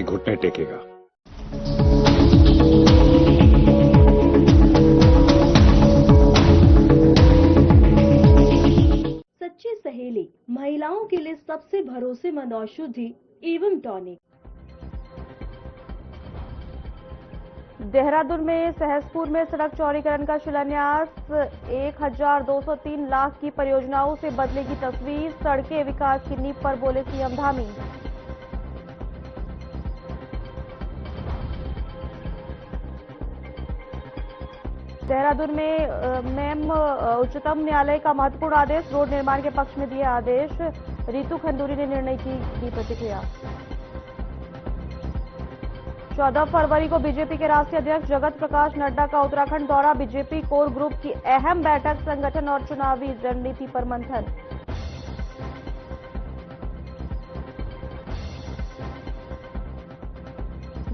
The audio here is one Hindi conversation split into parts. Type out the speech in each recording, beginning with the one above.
घुटने टेकेगा। सच्ची सहेली महिलाओं के लिए सबसे भरोसेमंद औषधि एवं टॉनिक। देहरादून में सहसपुर में सड़क चौड़ीकरण का शिलान्यास। 1203 लाख की परियोजनाओं से बदलेगी तस्वीर। सड़कें विकास की नींव पर बोले सीएम धामी। देहरादून में उच्चतम न्यायालय का महत्वपूर्ण आदेश। रोड निर्माण के पक्ष में दिए आदेश। रितु खंडूरी ने निर्णय की दी प्रतिक्रिया। 14 फरवरी को बीजेपी के राष्ट्रीय अध्यक्ष जगत प्रकाश नड्डा का उत्तराखंड दौरा। बीजेपी कोर ग्रुप की अहम बैठक। संगठन और चुनावी रणनीति पर मंथन।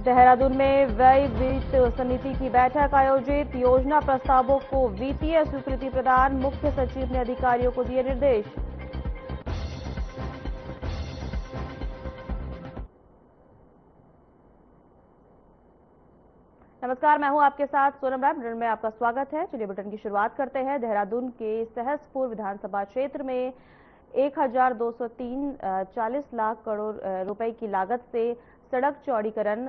देहरादून में व्यय वित्त समिति की बैठक आयोजित। योजना प्रस्तावों को वित्तीय स्वीकृति प्रदान। मुख्य सचिव ने अधिकारियों को दिए निर्देश। नमस्कार, मैं हूं आपके साथ सोनम राय। बुलेटिन में आपका स्वागत है। चलिए बुलेटिन की शुरुआत करते हैं। देहरादून के सहसपुर विधानसभा क्षेत्र में 1203 40 लाख करोड़ रुपए की लागत से सड़क चौड़ीकरण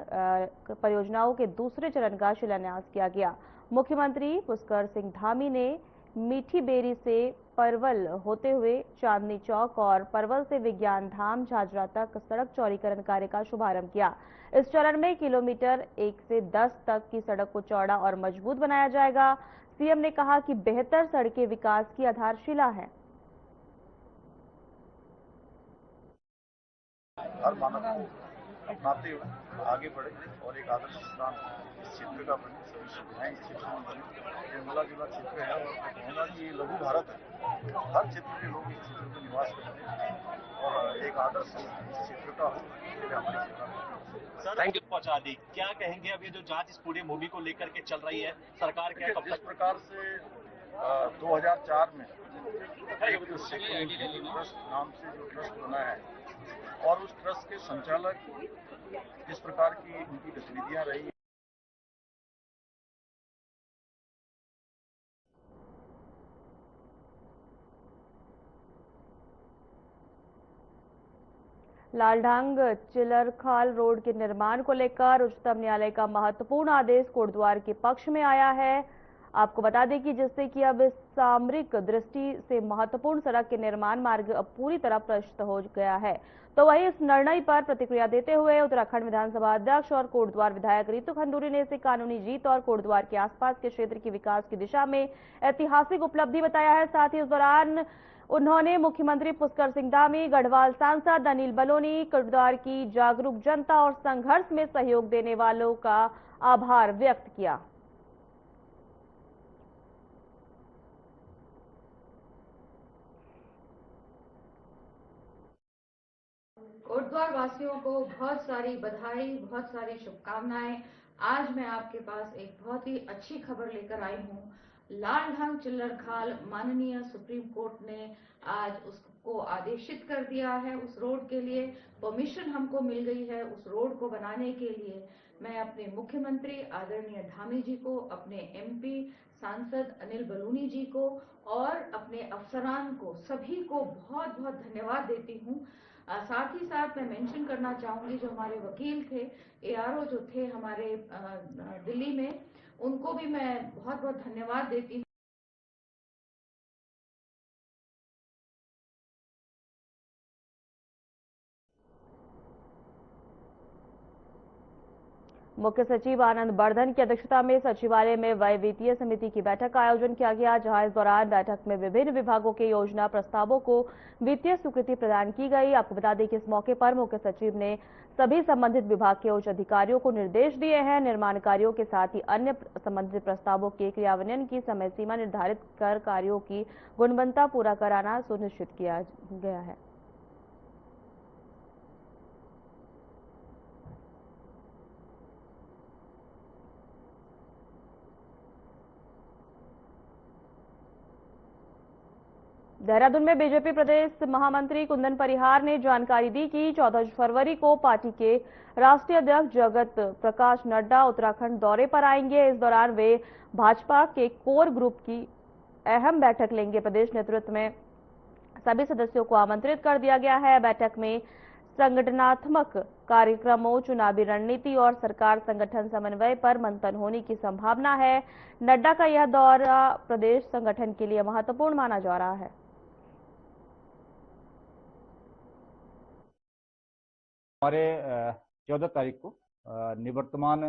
परियोजनाओं के दूसरे चरण का शिलान्यास किया गया। मुख्यमंत्री पुष्कर सिंह धामी ने मीठी बेरी से परवल होते हुए चांदनी चौक और परवल से विज्ञान धाम झाझरा तक सड़क चौड़ीकरण कार्य का शुभारंभ किया। इस चरण में किलोमीटर 1 से 10 तक की सड़क को चौड़ा और मजबूत बनाया जाएगा। सीएम ने कहा कि बेहतर सड़कें विकास की आधारशिला है। हर मानव को अपनाते हुए आगे बढ़े और एक आदर्श स्थान इस क्षेत्र का बने, सभी सुविधाएं इस क्षेत्र में बने। निर्मला जिला क्षेत्र है और मैं कहूँगा कि ये लघु भारत है। हर क्षेत्र के लोग इस क्षेत्र में निवास करते हैं और एक आदर्श इस क्षेत्र का हो, इसके लिए हमारी सरकार थैंक यू पहुंचा दी। क्या कहेंगे अब ये जो जांच इस पूरी मूवी को लेकर के चल रही है, सरकार क्या कब जिस तक? प्रकार से 2004 में एक सेक्युरिटी ट्रस्ट नाम से जो ट्रस्ट बना है और उस ट्रस्ट के संचालक जिस प्रकार की उनकी गतिविधियां रही। लालढांग चिलरखाल रोड के निर्माण को लेकर उच्चतम न्यायालय का महत्वपूर्ण आदेश कोटद्वार के पक्ष में आया है। आपको बता दें कि जिससे कि अब इस सामरिक दृष्टि से महत्वपूर्ण सड़क के निर्माण मार्ग अब पूरी तरह प्रशस्त हो गया है। तो वहीं इस निर्णय पर प्रतिक्रिया देते हुए उत्तराखंड विधानसभा अध्यक्ष और कोटद्वार विधायक रितु खंडूरी ने इसे कानूनी जीत और कोटद्वार के आसपास के क्षेत्र के विकास की दिशा में ऐतिहासिक उपलब्धि बताया है। साथ ही इस दौरान उन्होंने मुख्यमंत्री पुष्कर सिंह धामी, गढ़वाल सांसद अनिल बलोनी, कोटद्वार की जागरूक जनता और संघर्ष में सहयोग देने वालों का आभार व्यक्त किया। कोटद्वार वासियों को बहुत सारी बधाई, बहुत सारी शुभकामनाएं। आज मैं आपके पास एक बहुत ही अच्छी खबर लेकर आई हूँ। लालढांग चिल्लरखाल माननीय सुप्रीम कोर्ट ने आज उसको आदेशित कर दिया है। उस रोड के लिए परमिशन हमको मिल गई है। उस रोड को बनाने के लिए मैं अपने मुख्यमंत्री आदरणीय धामी जी को, अपने एमपी सांसद अनिल बलूनी जी को और अपने अफसरान को, सभी को बहुत बहुत धन्यवाद देती हूँ। साथ ही साथ मैं मेंशन करना चाहूंगी जो हमारे वकील थे, एआरओ जो थे हमारे दिल्ली में, उनको भी मैं बहुत बहुत धन्यवाद देती हूँ। मुख्य सचिव आनंद वर्धन की अध्यक्षता में सचिवालय में व्यय वित्तीय समिति की बैठक का आयोजन किया गया, जहां इस दौरान बैठक में विभिन्न विभागों के योजना प्रस्तावों को वित्तीय स्वीकृति प्रदान की गई। आपको बता दें कि इस मौके पर मुख्य सचिव ने सभी संबंधित विभाग के उच्च अधिकारियों को निर्देश दिए हैं। निर्माण कार्यों के साथ ही अन्य संबंधित प्रस्तावों के क्रियान्वयन की समय सीमा निर्धारित कर कार्यों की गुणवत्ता पूरा कराना सुनिश्चित किया गया है। देहरादून में बीजेपी प्रदेश महामंत्री कुंदन परिहार ने जानकारी दी कि 14 फरवरी को पार्टी के राष्ट्रीय अध्यक्ष जगत प्रकाश नड्डा उत्तराखंड दौरे पर आएंगे। इस दौरान वे भाजपा के कोर ग्रुप की अहम बैठक लेंगे। प्रदेश नेतृत्व में सभी सदस्यों को आमंत्रित कर दिया गया है। बैठक में संगठनात्मक कार्यक्रमों, चुनावी रणनीति और सरकार संगठन समन्वय पर मंथन होने की संभावना है। नड्डा का यह दौरा प्रदेश संगठन के लिए महत्वपूर्ण माना जा रहा है। हमारे 14 तारीख को निवर्तमान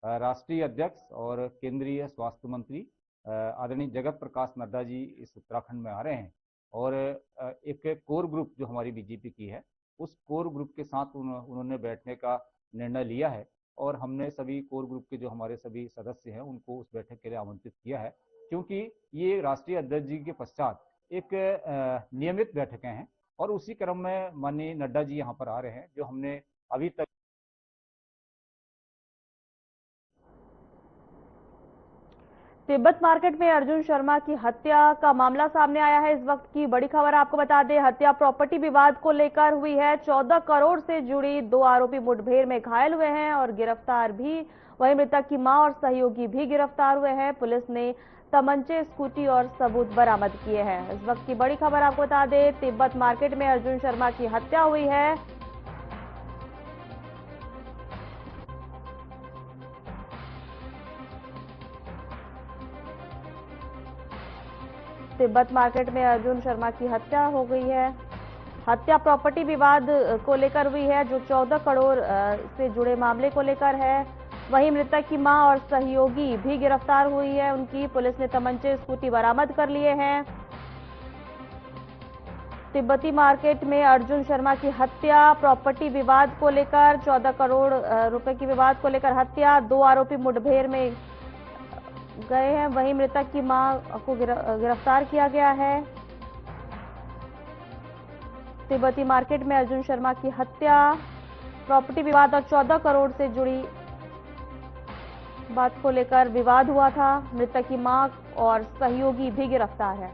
राष्ट्रीय अध्यक्ष और केंद्रीय स्वास्थ्य मंत्री आदरणीय जगत प्रकाश नड्डा जी इस उत्तराखंड में आ रहे हैं और एक कोर ग्रुप जो हमारी बीजेपी की है उस कोर ग्रुप के साथ उन्होंने बैठने का निर्णय लिया है और हमने सभी कोर ग्रुप के जो हमारे सभी सदस्य हैं उनको उस बैठक के लिए आमंत्रित किया है, क्योंकि ये राष्ट्रीय अध्यक्ष जी के पश्चात एक नियमित बैठकें हैं और उसी क्रम में माननीय नड्डा जी यहाँ पर आ रहे हैं। जो हमने अभी तक तिब्बत मार्केट में अर्जुन शर्मा की हत्या का मामला सामने आया है। इस वक्त की बड़ी खबर आपको बता दें, हत्या प्रॉपर्टी विवाद को लेकर हुई है। 14 करोड़ से जुड़ी 2 आरोपी मुठभेड़ में घायल हुए हैं और गिरफ्तार भी। वहीं मृतक की मां और सहयोगी भी गिरफ्तार हुए हैं। पुलिस ने तमंचे, स्कूटी और सबूत बरामद किए हैं। इस वक्त की बड़ी खबर आपको बता दें, तिब्बत मार्केट में अर्जुन शर्मा की हत्या हुई है। तिब्बत मार्केट में अर्जुन शर्मा की हत्या हो गई है। हत्या प्रॉपर्टी विवाद को लेकर हुई है, जो 14 करोड़ से जुड़े मामले को लेकर है। वहीं मृतक की मां और सहयोगी भी गिरफ्तार हुई है। उनकी पुलिस ने तमंचे, स्कूटी बरामद कर लिए हैं। तिब्बती मार्केट में अर्जुन शर्मा की हत्या प्रॉपर्टी विवाद को लेकर, 14 करोड़ रुपए की विवाद को लेकर हत्या, 2 आरोपी मुठभेड़ में गए हैं। वहीं मृतक की मां को गिरफ्तार किया गया है। तिब्बती मार्केट में अर्जुन शर्मा की हत्या, प्रॉपर्टी विवाद और 14 करोड़ से जुड़ी बात को लेकर विवाद हुआ था। मृतक की मां और सहयोगी भी गिरफ्तार है।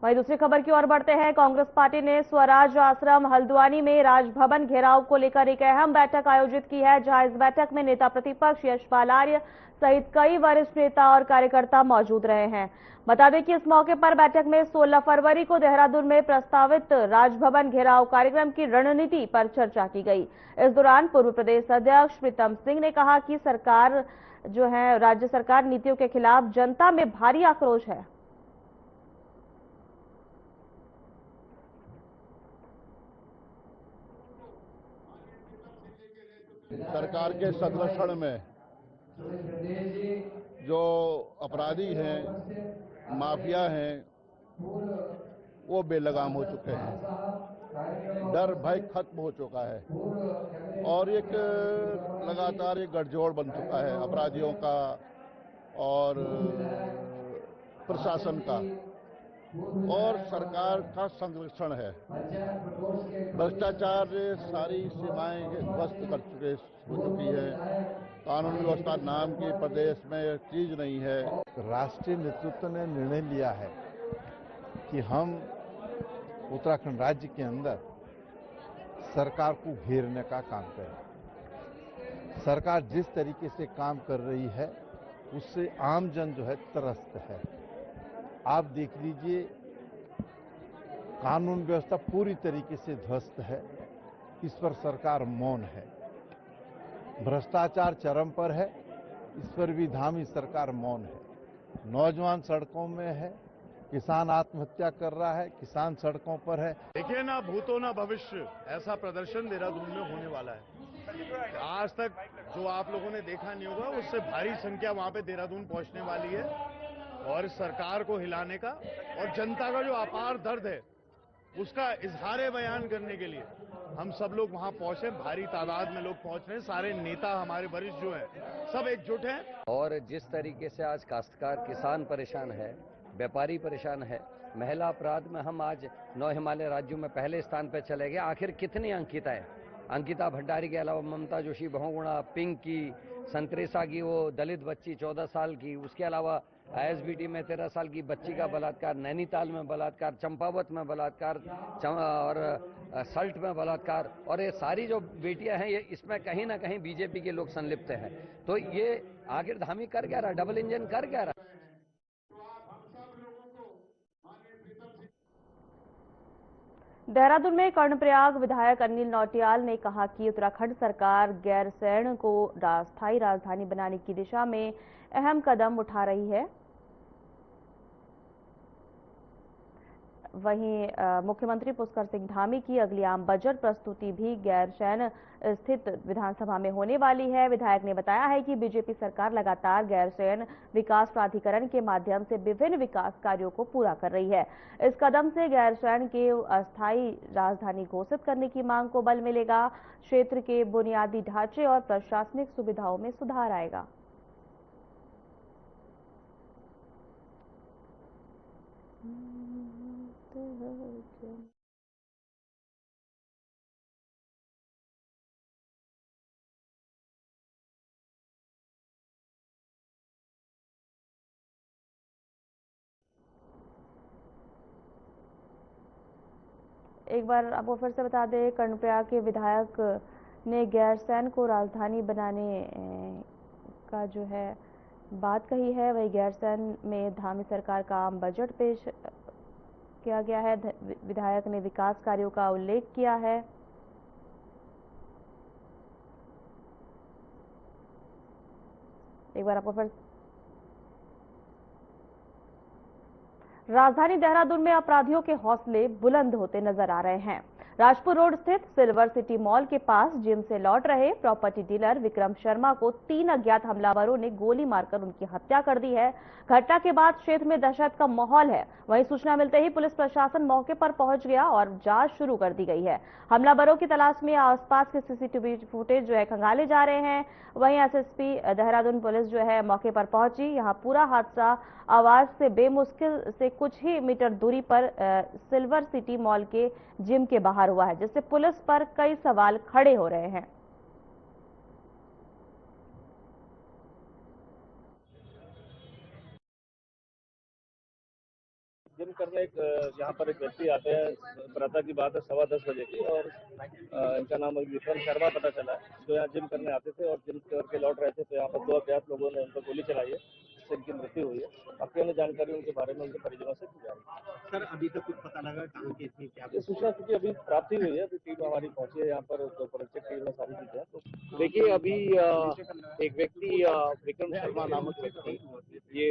वहीं दूसरी खबर की ओर बढ़ते हैं। कांग्रेस पार्टी ने स्वराज आश्रम हल्द्वानी में राजभवन घेराव को लेकर एक अहम बैठक आयोजित की है, जहां इस बैठक में नेता प्रतिपक्ष यशपाल आर्य सहित कई वरिष्ठ नेता और कार्यकर्ता मौजूद रहे हैं। बता दें कि इस मौके पर बैठक में 16 फरवरी को देहरादून में प्रस्तावित राजभवन घेराव कार्यक्रम की रणनीति पर चर्चा की गई। इस दौरान पूर्व प्रदेश अध्यक्ष प्रीतम सिंह ने कहा कि सरकार जो है, राज्य सरकार नीतियों के खिलाफ जनता में भारी आक्रोश है। सरकार के संरक्षण में जो अपराधी हैं, माफिया हैं, वो बेलगाम हो चुके हैं। डर भय खत्म हो चुका है और एक लगातार एक गठजोड़ बन चुका है अपराधियों का और प्रशासन का, और सरकार का संरक्षण है। भ्रष्टाचार सारी सीमाएं ध्वस्त हो चुकी है। कानून व्यवस्था नाम की प्रदेश में चीज नहीं है। राष्ट्रीय नेतृत्व ने निर्णय लिया है कि हम उत्तराखंड राज्य के अंदर सरकार को घेरने का काम करें। सरकार जिस तरीके से काम कर रही है उससे आम जन जो है त्रस्त है। आप देख लीजिए, कानून व्यवस्था पूरी तरीके से ध्वस्त है, इस पर सरकार मौन है। भ्रष्टाचार चरम पर है, इस पर भी धामी सरकार मौन है। नौजवान सड़कों में है, किसान आत्महत्या कर रहा है, किसान सड़कों पर है। देखिए ना भूतो ना भविष्य, ऐसा प्रदर्शन देहरादून में होने वाला है। आज तक जो आप लोगों ने देखा नहीं होगा, उससे भारी संख्या वहां पे देहरादून पहुंचने वाली है और इस सरकार को हिलाने का और जनता का जो अपार दर्द है उसका इजहार बयान करने के लिए हम सब लोग वहां पहुंचे। भारी तादाद में लोग पहुंच रहे हैं। सारे नेता हमारे वरिष्ठ जो हैं सब एकजुट हैं। और जिस तरीके से आज काश्तकार किसान परेशान है, व्यापारी परेशान है, महिला अपराध में हम आज 9 हिमालय राज्यों में पहले स्थान पर चले गए। आखिर कितनी अंकिता है? अंकिता भंडारी के अलावा ममता जोशी, बहुगुणा, पिंकी, संतरेसा की वो दलित बच्ची 14 साल की, उसके अलावा ISBT में 13 साल की बच्ची का बलात्कार, नैनीताल में बलात्कार, चंपावत में बलात्कार और सल्ट में बलात्कार, और ये सारी जो बेटियां हैं ये इसमें कहीं ना कहीं बीजेपी के लोग संलिप्त हैं। तो ये आखिर धामी कर क्या रहा, डबल इंजन कर क्या रहा। देहरादून में कर्णप्रयाग विधायक अनिल नौटियाल ने कहा कि उत्तराखंड सरकार गैरसैंण को स्थायी राजधानी बनाने की दिशा में अहम कदम उठा रही है। वहीं मुख्यमंत्री पुष्कर सिंह धामी की अगली आम बजट प्रस्तुति भी गैरसैंण स्थित विधानसभा में होने वाली है। विधायक ने बताया है कि बीजेपी सरकार लगातार गैरसैंण विकास प्राधिकरण के माध्यम से विभिन्न विकास कार्यों को पूरा कर रही है। इस कदम से गैरसैंण के अस्थायी राजधानी घोषित करने की मांग को बल मिलेगा। क्षेत्र के बुनियादी ढांचे और प्रशासनिक सुविधाओं में सुधार आएगा। एक बार आपको फिर से बता दें, कर्णप्रयाग के विधायक ने गैरसैंण को राजधानी बनाने का जो है बात कही है। वही गैरसैंण में धामी सरकार का आम बजट पेश किया गया है। विधायक ने विकास कार्यों का उल्लेख किया है। एक बार आपको फिर राजधानी देहरादून में अपराधियों के हौसले बुलंद होते नजर आ रहे हैं। राजपुर रोड स्थित सिल्वर सिटी मॉल के पास जिम से लौट रहे प्रॉपर्टी डीलर विक्रम शर्मा को 3 अज्ञात हमलावरों ने गोली मारकर उनकी हत्या कर दी है। घटना के बाद क्षेत्र में दहशत का माहौल है। वहीं सूचना मिलते ही पुलिस प्रशासन मौके पर पहुंच गया और जांच शुरू कर दी गई है। हमलावरों की तलाश में आसपास के CCTV फुटेज जो है खंगाले जा रहे हैं। वहीं SSP देहरादून पुलिस जो है मौके पर पहुंची। यहां पूरा हादसा आवाज से बेमुश्किल से कुछ ही मीटर दूरी पर सिल्वर सिटी मॉल के जिम के बाहर हुआ है, जिससे पुलिस पर कई सवाल खड़े हो रहे हैं। जिम करने यहाँ पर एक व्यक्ति आते हैं, प्रातः की बात है 10:15 बजे की, और इनका नाम विक्रम शर्मा पता चला है, जो यहाँ जिम करने आते थे और जिम करके लौट रहे थे। तो यहाँ पर 2 अज्ञात लोगों ने उनको गोली चलाई है, जिससे इनकी मृत्यु हुई है। बाकी अन्य जानकारी उनके बारे में उनके परिजनों से की जा रही है। सर अभी तक कुछ पता लगा कहाँ की इतनी क्या सूचना क्योंकि अभी प्राप्त ही हुई है, अभी टीम हमारी पहुंची है यहाँ पर, तो फोरेंसिक टीम में सारी चीजें। तो देखिए अभी एक व्यक्ति विक्रम शर्मा नामक व्यक्ति ये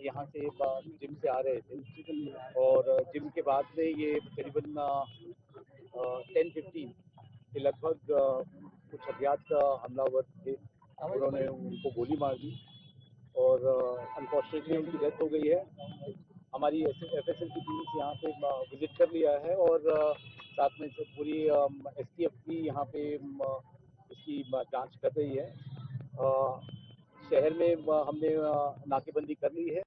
यहाँ से जिम से आ रहे थे और जिम के बाद में ये करीबन 10:15 के लगभग कुछ अज्ञात हमलावर थे, उन्होंने उनको गोली मार दी और अनफॉर्चुनेटली उनकी डेथ हो गई है। हमारी FSL की टीम यहाँ पे विजिट कर लिया है और साथ में से पूरी STF भी यहाँ पे इसकी जांच कर रही है। शहर में हमने नाकेबंदी कर ली है।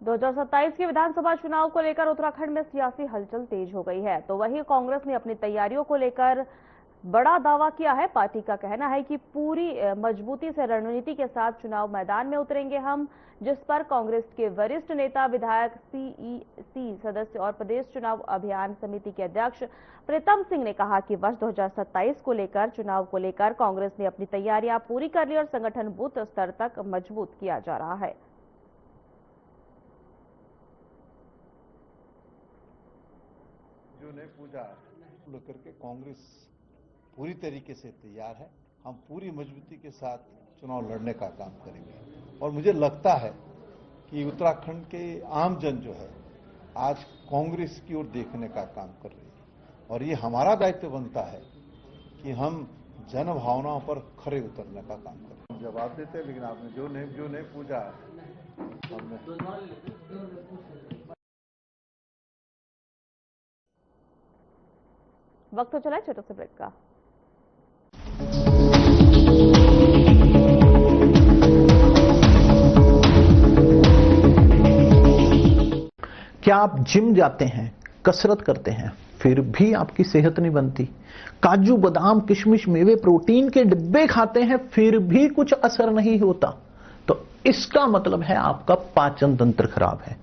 2027 के विधानसभा चुनाव को लेकर उत्तराखंड में सियासी हलचल तेज हो गई है। तो वहीं कांग्रेस ने अपनी तैयारियों को लेकर बड़ा दावा किया है। पार्टी का कहना है कि पूरी मजबूती से रणनीति के साथ चुनाव मैदान में उतरेंगे हम, जिस पर कांग्रेस के वरिष्ठ नेता, विधायक, CEC सदस्य और प्रदेश चुनाव अभियान समिति के अध्यक्ष प्रीतम सिंह ने कहा कि वर्ष 2027 को लेकर चुनाव को लेकर कांग्रेस ने अपनी तैयारियां पूरी कर ली और संगठन बूथ स्तर तक मजबूत किया जा रहा है। जो ने पूजा लेकर के कांग्रेस पूरी तरीके से तैयार है। हम पूरी मजबूती के साथ चुनाव लड़ने का काम करेंगे और मुझे लगता है कि उत्तराखंड के आम जन जो है आज कांग्रेस की ओर देखने का काम कर रही है और ये हमारा दायित्व बनता है कि हम जन भावनाओं पर खरे उतरने का काम करें। हम जवाब देते हैं, लेकिन आपने जो नहीं पूछा हमने वक्त हो चला है छोटे से ब्रेक का। क्या आप जिम जाते हैं, कसरत करते हैं, फिर भी आपकी सेहत नहीं बनती। काजू बादाम किशमिश मेवे प्रोटीन के डिब्बे खाते हैं फिर भी कुछ असर नहीं होता। तो इसका मतलब है आपका पाचन तंत्र खराब है।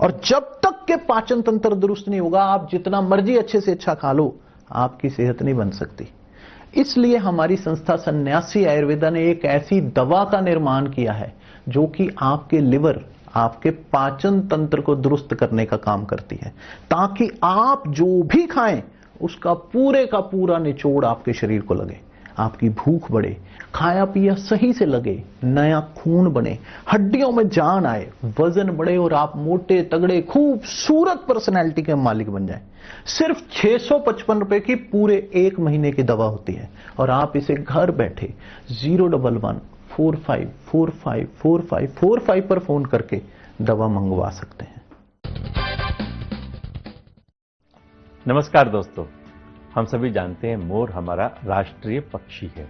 और जब तक के पाचन तंत्र दुरुस्त नहीं होगा, आप जितना मर्जी अच्छे से अच्छा खा लो, आपकी सेहत नहीं बन सकती। इसलिए हमारी संस्था सन्यासी आयुर्वेदा ने एक ऐसी दवा का निर्माण किया है जो कि आपके लिवर, आपके पाचन तंत्र को दुरुस्त करने का काम करती है, ताकि आप जो भी खाएं उसका पूरे का पूरा निचोड़ आपके शरीर को लगे, आपकी भूख बढ़े, खाया पिया सही से लगे, नया खून बने, हड्डियों में जान आए, वजन बढ़े और आप मोटे तगड़े खूबसूरत पर्सनैलिटी के मालिक बन जाएं। सिर्फ 655 रुपए की पूरे 1 महीने की दवा होती है और आप इसे घर बैठे 01145454545 पर फोन करके दवा मंगवा सकते हैं। नमस्कार दोस्तों, हम सभी जानते हैं मोर हमारा राष्ट्रीय पक्षी है।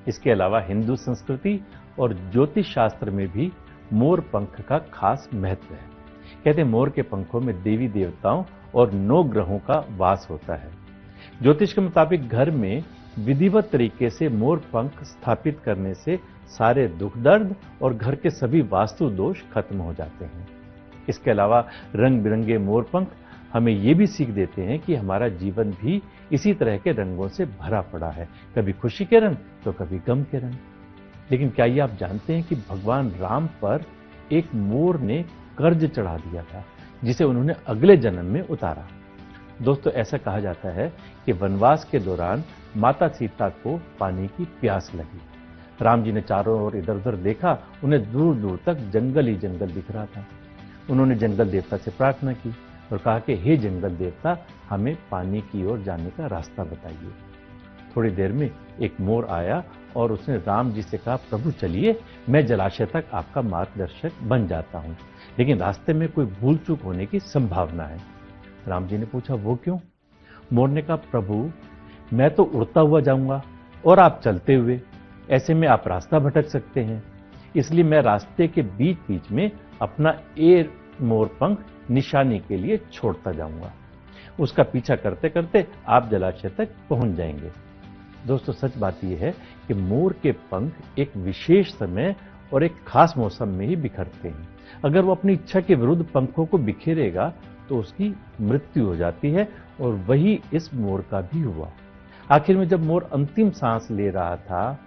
इसके अलावा हिंदू संस्कृति और ज्योतिष शास्त्र में भी मोर पंख का खास महत्व है। कहते हैं मोर के पंखों में देवी देवताओं और 9 ग्रहों का वास होता है। ज्योतिष के मुताबिक घर में विधिवत तरीके से मोर पंख स्थापित करने से सारे दुख दर्द और घर के सभी वास्तु दोष खत्म हो जाते हैं। इसके अलावा रंग बिरंगे मोर पंख हमें ये भी सीख देते हैं कि हमारा जीवन भी इसी तरह के रंगों से भरा पड़ा है, कभी खुशी के रंग तो कभी गम के रंग। लेकिन क्या ये आप जानते हैं कि भगवान राम पर एक मोर ने कर्ज चढ़ा दिया था, जिसे उन्होंने अगले जन्म में उतारा। दोस्तों, ऐसा कहा जाता है कि वनवास के दौरान माता सीता को पानी की प्यास लगी। राम जी ने चारों ओर इधर उधर देखा, उन्हें दूर दूर तक जंगल ही जंगल दिख रहा था। उन्होंने जंगल देवता से प्रार्थना की और कहा कि हे जंगल देवता, हमें पानी की ओर जाने का रास्ता बताइए। थोड़ी देर में एक मोर आया और उसने राम जी से कहा, प्रभु चलिए, मैं जलाशय तक आपका मार्गदर्शक बन जाता हूं, लेकिन रास्ते में कोई भूल चूक होने की संभावना है। राम जी ने पूछा, वो क्यों? मोर ने कहा, प्रभु मैं तो उड़ता हुआ जाऊंगा और आप चलते हुए, ऐसे में आप रास्ता भटक सकते हैं, इसलिए मैं रास्ते के बीच बीच में अपना एक मोर पंख निशानी के लिए छोड़ता जाऊंगा। उसका पीछा करते करते आप जलाशय तक पहुंच जाएंगे। दोस्तों, सच बात यह है कि मोर के पंख एक विशेष समय और एक खास मौसम में ही बिखरते हैं। अगर वो अपनी इच्छा के विरुद्ध पंखों को बिखेरेगा तो उसकी मृत्यु हो जाती है, और वही इस मोर का भी हुआ। आखिर में जब मोर अंतिम सांस ले रहा था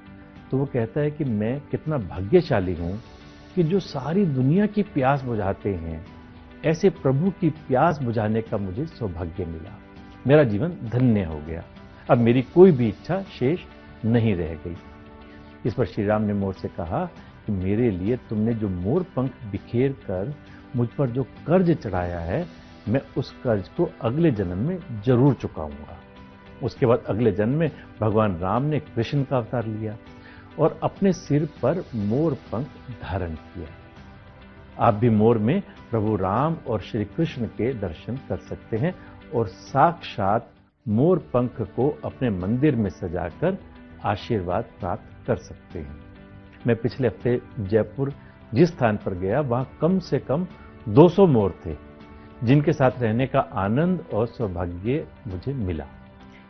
तो वो कहता है कि मैं कितना भाग्यशाली हूं कि जो सारी दुनिया की प्यास बुझाते हैं, ऐसे प्रभु की प्यास बुझाने का मुझे सौभाग्य मिला। मेरा जीवन धन्य हो गया, अब मेरी कोई भी इच्छा शेष नहीं रह गई। इस पर श्री राम ने मोर से कहा कि मेरे लिए तुमने जो मोर पंख बिखेर कर मुझ पर जो कर्ज चढ़ाया है, मैं उस कर्ज को अगले जन्म में जरूर चुकाऊंगा। उसके बाद अगले जन्म में भगवान राम ने कृष्ण का अवतार लिया और अपने सिर पर मोर पंख धारण किया। आप भी मोर में प्रभु राम और श्री कृष्ण के दर्शन कर सकते हैं और साक्षात मोर पंख को अपने मंदिर में सजाकर आशीर्वाद प्राप्त कर सकते हैं। मैं पिछले हफ्ते जयपुर जिस स्थान पर गया, वहां कम से कम 200 मोर थे, जिनके साथ रहने का आनंद और सौभाग्य मुझे मिला।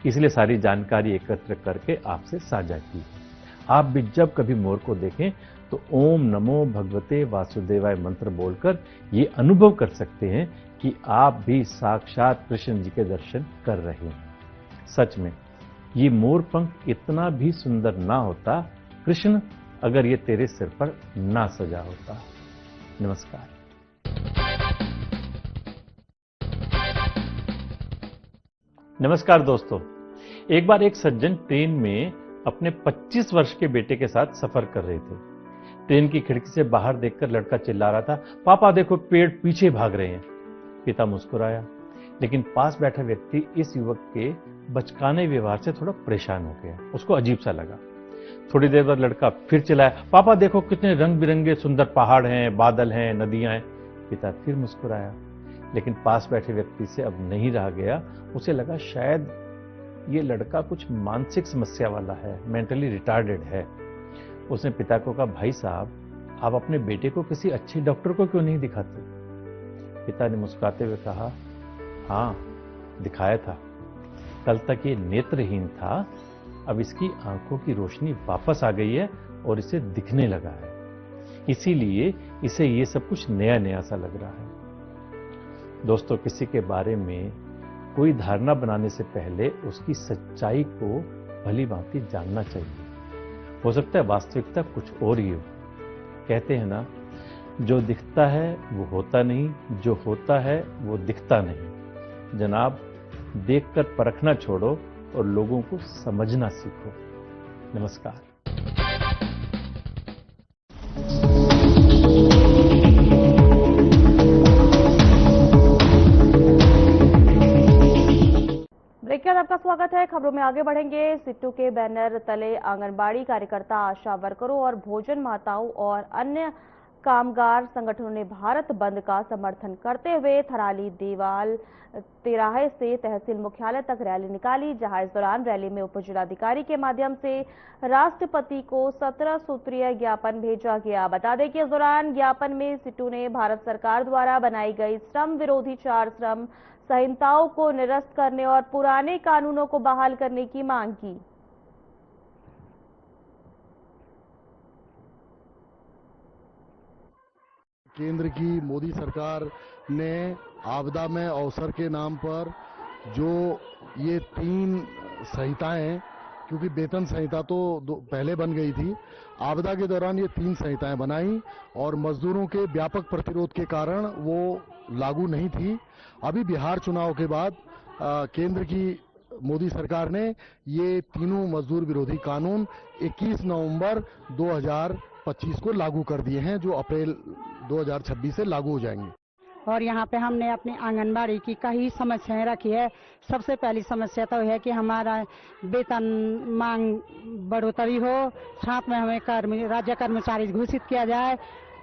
इसलिए सारी जानकारी एकत्र करके आपसे साझा की। आप भी जब कभी मोर को देखें तो ओम नमो भगवते वासुदेवाय मंत्र बोलकर ये अनुभव कर सकते हैं कि आप भी साक्षात कृष्ण जी के दर्शन कर रहे हैं। सच में ये मोर पंख इतना भी सुंदर ना होता, कृष्ण, अगर ये तेरे सिर पर ना सजा होता। नमस्कार। नमस्कार दोस्तों, एक बार एक सज्जन ट्रेन में अपने 25 वर्ष के बेटे के साथ सफर कर रहे थे। ट्रेन की खिड़की से बाहर देखकर लड़का चिल्ला रहा था, पापा देखो पेड़ पीछे भाग रहे हैं। पिता मुस्कुराया, लेकिन पास बैठा व्यक्ति इस युवक के बचकाने व्यवहार से थोड़ा परेशान हो गया। उसको अजीब सा लगा। थोड़ी देर बाद लड़का फिर चिल्लाया, पापा देखो कितने रंग बिरंगे सुंदर पहाड़ हैं, बादल हैं, नदियां हैं। पिता फिर मुस्कुराया, लेकिन पास बैठे व्यक्ति से अब नहीं रहा गया। उसे लगा शायद ये लड़का कुछ मानसिक समस्या वाला है, मेंटली रिटार्डेड है। उसने पिता को कहा, भाई साहब, आप अपने बेटे को किसी अच्छे डॉक्टर को क्यों नहीं दिखाते? पिता ने मुस्कुराते हुए कहा, हाँ दिखाया था, कल तक ये नेत्रहीन था, अब इसकी आंखों की रोशनी वापस आ गई है और इसे दिखने लगा है। इसीलिए इसे ये सब कुछ नया नया सा लग रहा है। दोस्तों, किसी के बारे में कोई धारणा बनाने से पहले उसकी सच्चाई को भली भांति जानना चाहिए। हो सकता है वास्तविकता कुछ और ही हो। कहते हैं ना, जो दिखता है वो होता नहीं, जो होता है वो दिखता नहीं। जनाब, देखकर परखना छोड़ो और लोगों को समझना सीखो। नमस्कार। ब्रेक के बाद आपका स्वागत है। खबरों में आगे बढ़ेंगे। सिट्टू के बैनर तले आंगनबाड़ी कार्यकर्ता, आशा वर्करों और भोजन माताओं और अन्य कामगार संगठनों ने भारत बंद का समर्थन करते हुए थराली देवाल तिराहे से तहसील मुख्यालय तक रैली निकाली, जहां इस दौरान रैली में उप जिलाधिकारी के माध्यम से राष्ट्रपति को 17 सूत्रीय ज्ञापन भेजा गया। बता दें कि इस दौरान ज्ञापन में सिट्टू ने भारत सरकार द्वारा बनाई गई श्रम विरोधी 4 श्रम संहिताओं को निरस्त करने और पुराने कानूनों को बहाल करने की मांग की। केंद्र की मोदी सरकार ने आपदा में अवसर के नाम पर जो ये 3 संहिताएं, क्योंकि वेतन संहिता तो पहले बन गई थी, आपदा के दौरान ये 3 संहिताएं बनाई और मजदूरों के व्यापक प्रतिरोध के कारण वो लागू नहीं थी। अभी बिहार चुनाव के बाद केंद्र की मोदी सरकार ने ये तीनों मजदूर विरोधी कानून 21 नवंबर 2025 को लागू कर दिए हैं, जो अप्रैल 2026 से लागू हो जाएंगे। और यहाँ पे हमने अपनी आंगनबाड़ी की कई समस्याएं रखी है। सबसे पहली समस्या तो है कि हमारा वेतन मांग बढ़ोतरी हो, साथ में हमें राज्य कर्मचारी घोषित किया जाए।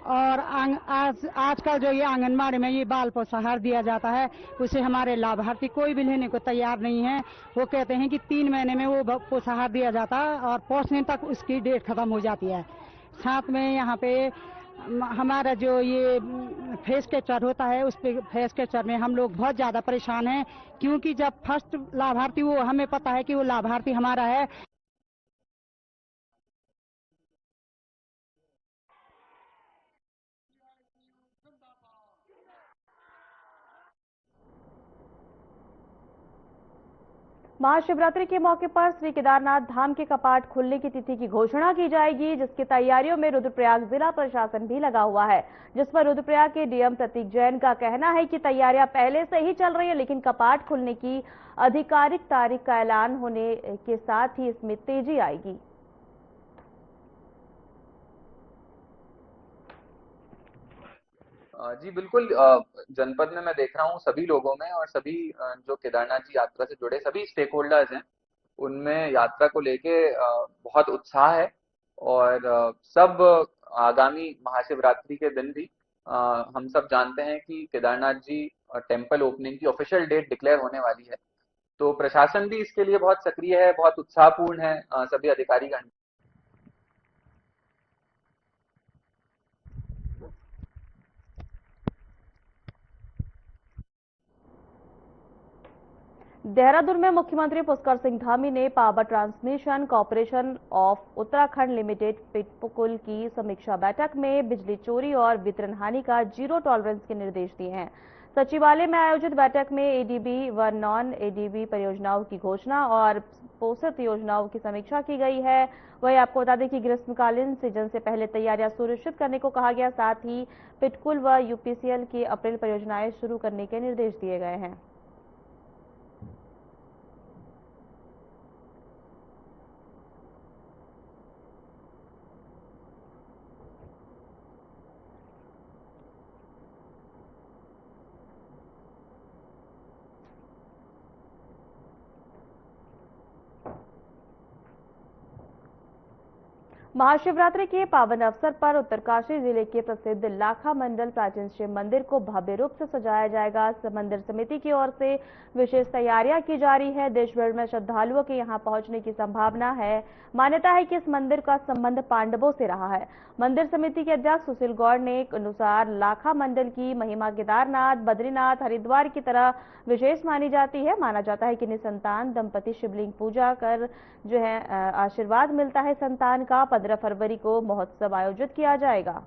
और आजकल जो ये आंगनबाड़ी में ये बाल पोषाहार दिया जाता है, उसे हमारे लाभार्थी कोई भी लेने को तैयार नहीं है। वो कहते हैं कि 3 महीने में वो पोषाहार दिया जाता है और पोषण तक उसकी डेट खत्म हो जाती है। साथ में यहाँ पे हमारा जो ये फेस कैचर होता है, उस पे फेस कैचर में हम लोग बहुत ज्यादा परेशान हैं, क्योंकि जब फर्स्ट लाभार्थी वो हमें पता है कि वो लाभार्थी हमारा है। महाशिवरात्रि के मौके पर श्री केदारनाथ धाम के कपाट खुलने की तिथि की घोषणा की जाएगी, जिसकी तैयारियों में रुद्रप्रयाग जिला प्रशासन भी लगा हुआ है, जिस पर रुद्रप्रयाग के डीएम प्रतीक जैन का कहना है कि तैयारियां पहले से ही चल रही है, लेकिन कपाट खुलने की आधिकारिक तारीख का ऐलान होने के साथ ही इसमें तेजी आएगी। जी बिल्कुल, जनपद में मैं देख रहा हूँ सभी लोगों में और सभी जो केदारनाथ जी यात्रा से जुड़े सभी स्टेक होल्डर्स हैं, उनमें यात्रा को लेके बहुत उत्साह है। और सब आगामी महाशिवरात्रि के दिन भी हम सब जानते हैं कि केदारनाथ जी टेम्पल ओपनिंग की ऑफिशियल डेट डिक्लेयर होने वाली है। तो प्रशासन भी इसके लिए बहुत सक्रिय है, बहुत उत्साहपूर्ण है, सभी अधिकारीगण। देहरादून में मुख्यमंत्री पुष्कर सिंह धामी ने power transmission corporation of Uttarakhand limited पिटपुकुल की समीक्षा बैठक में बिजली चोरी और वितरण हानि का 0 टॉलरेंस के निर्देश दिए हैं। सचिवालय में आयोजित बैठक में एडीबी व नॉन एडीबी परियोजनाओं की घोषणा और पोषित योजनाओं की समीक्षा की गई है। वहीं आपको बता दें कि ग्रीष्मकालीन सीजन से पहले तैयारियां सुनिश्चित करने को कहा गया, साथ ही पिटकुल व यूपीसीएल की अप्रैल परियोजनाएं शुरू करने के निर्देश दिए गए हैं। महाशिवरात्रि के पावन अवसर पर उत्तरकाशी जिले के प्रसिद्ध लाखा मंडल प्राचीन शिव मंदिर को भव्य रूप से सजाया जाएगा। मंदिर समिति की ओर से विशेष तैयारियां की जा रही है। देश भर में श्रद्धालुओं के यहां पहुंचने की संभावना है। मान्यता है कि इस मंदिर का संबंध पांडवों से रहा है। मंदिर समिति के अध्यक्ष सुशील गौड़ ने अनुसार लाखा मंडल की महिमा केदारनाथ, बद्रीनाथ, हरिद्वार की तरह विशेष मानी जाती है। माना जाता है कि निसंतान दंपति शिवलिंग पूजा कर जो है आशीर्वाद मिलता है संतान का। 15 फरवरी को महोत्सव आयोजित किया जाएगा।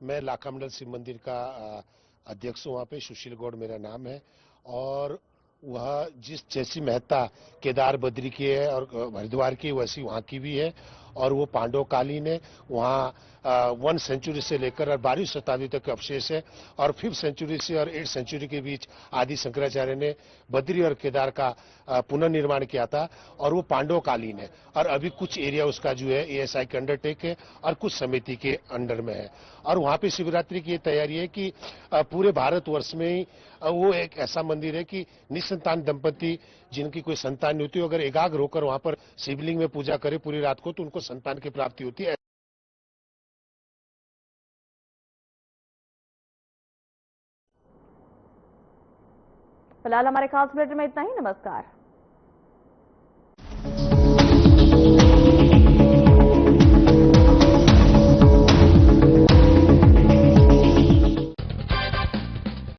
मैं लाखा मंडल शिव मंदिर का अध्यक्ष हूं। वहां पे सुशील गौड़ मेरा नाम है और वह जिस जैसी महत्ता केदार बद्री की है और हरिद्वार की, वैसी वहां की भी है। और वो पांडव कालीन है। वहाँ 1 सेंचुरी से लेकर और 12वीं शताब्दी तक के अवशेष है और 5th सेंचुरी से और 8th सेंचुरी के बीच आदि शंकराचार्य ने बद्री और केदार का पुनर्निर्माण किया था और वो पांडव कालीन है। और अभी कुछ एरिया उसका जो है ASI के अंडरटेक है और कुछ समिति के अंडर में है। और वहाँ पे शिवरात्रि की तैयारी है कि पूरे भारतवर्ष में ही वो एक ऐसा मंदिर है कि निसंतान दंपति जिनकी कोई संतान नहीं होती, अगर एकाग्र होकर वहां पर शिवलिंग में पूजा करे पूरी रात को तो उनको संतान की प्राप्ति होती है। फिलहाल हमारे खास बुलेटिन में इतना ही। नमस्कार।